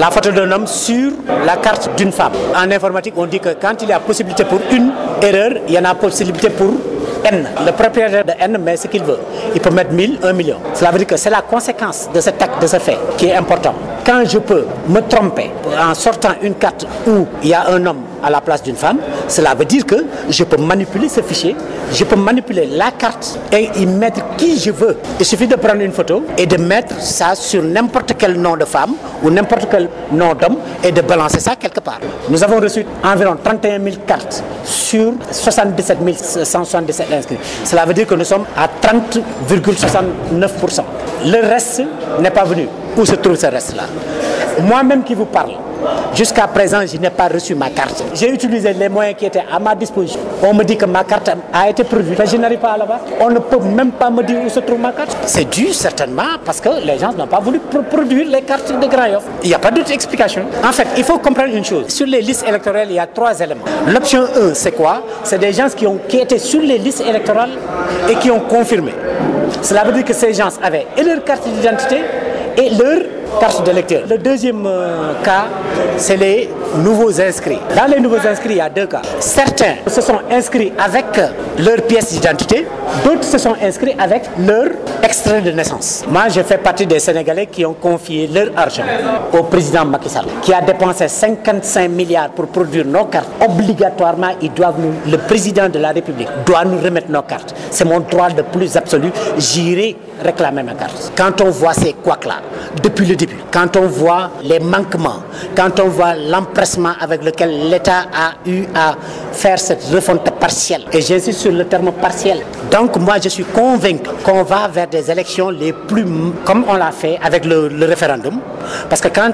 la photo d'un homme sur la carte d'une femme. En informatique, on dit que quand il y a possibilité pour une erreur, il y en a possibilité pour N. Le propriétaire de N met ce qu'il veut. Il peut mettre 1000, 1 million. Cela veut dire que c'est la conséquence de cet acte, de ce fait, qui est important. Quand je peux me tromper en sortant une carte où il y a un homme à la place d'une femme, cela veut dire que je peux manipuler ce fichier, je peux manipuler la carte et y mettre qui je veux. Il suffit de prendre une photo et de mettre ça sur n'importe quel nom de femme ou n'importe quel nom d'homme et de balancer ça quelque part. Nous avons reçu environ 31 000 cartes sur 77 177 inscrits. Cela veut dire que nous sommes à 30,69%. Le reste n'est pas venu. Où se trouve ce reste-là? Moi-même qui vous parle, jusqu'à présent, je n'ai pas reçu ma carte. J'ai utilisé les moyens qui étaient à ma disposition. On me dit que ma carte a été produite. Je n'arrive pas à la voir. On ne peut même pas me dire où se trouve ma carte. C'est dû certainement parce que les gens n'ont pas voulu produire les cartes de Grand Yoff. Il n'y a pas d'autre explication. En fait, il faut comprendre une chose. Sur les listes électorales, il y a 3 éléments. L'option 1, c'est quoi? C'est des gens qui étaient sur les listes électorales et qui ont confirmé. Cela veut dire que ces gens avaient et leur carte d'identité et leur carte d'électeur. Le deuxième cas, c'est les nouveaux inscrits. Dans les nouveaux inscrits, il y a 2 cas. Certains se sont inscrits avec leur pièce d'identité, d'autres se sont inscrits avec leur extrait de naissance. Moi, je fais partie des Sénégalais qui ont confié leur argent au président Macky Sall, qui a dépensé 55 milliards pour produire nos cartes. Obligatoirement, le président de la République doit nous remettre nos cartes. C'est mon droit le plus absolu. J'irai réclamer ma carte. Quand on voit ces couacs-là, depuis le début, quand on voit les manquements, quand on voit l'empressement avec lequel l'État a eu à faire cette refonte partielle, et j'insiste sur le terme partiel. Donc moi je suis convaincu qu'on va vers des élections les plus, comme on l'a fait avec le référendum, parce que quand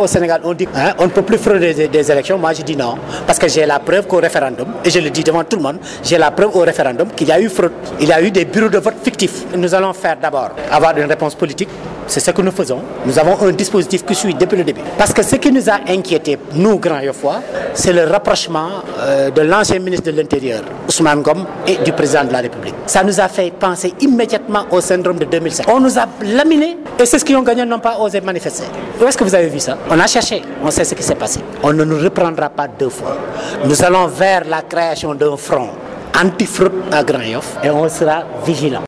au Sénégal on dit on ne peut plus frauder des élections, moi je dis non, parce que j'ai la preuve qu'au référendum, et je le dis devant tout le monde, j'ai la preuve au référendum qu'il y a eu fraude, il y a eu des bureaux de vote fictifs. Nous allons faire d'abord avoir une réponse politique. C'est ce que nous faisons. Nous avons un dispositif qui suit depuis le début. Parce que ce qui nous a inquiétés, nous, Grand Yoffois, c'est le rapprochement de l'ancien ministre de l'Intérieur, Ousmane Ngom, et du président de la République. Ça nous a fait penser immédiatement au syndrome de 2005. On nous a laminés et ceux qui ont gagné n'ont pas osé manifester. Où est-ce que vous avez vu ça? On a cherché, on sait ce qui s'est passé. On ne nous reprendra pas 2 fois. Nous allons vers la création d'un front anti-fraude à Grand Yoff et on sera vigilants.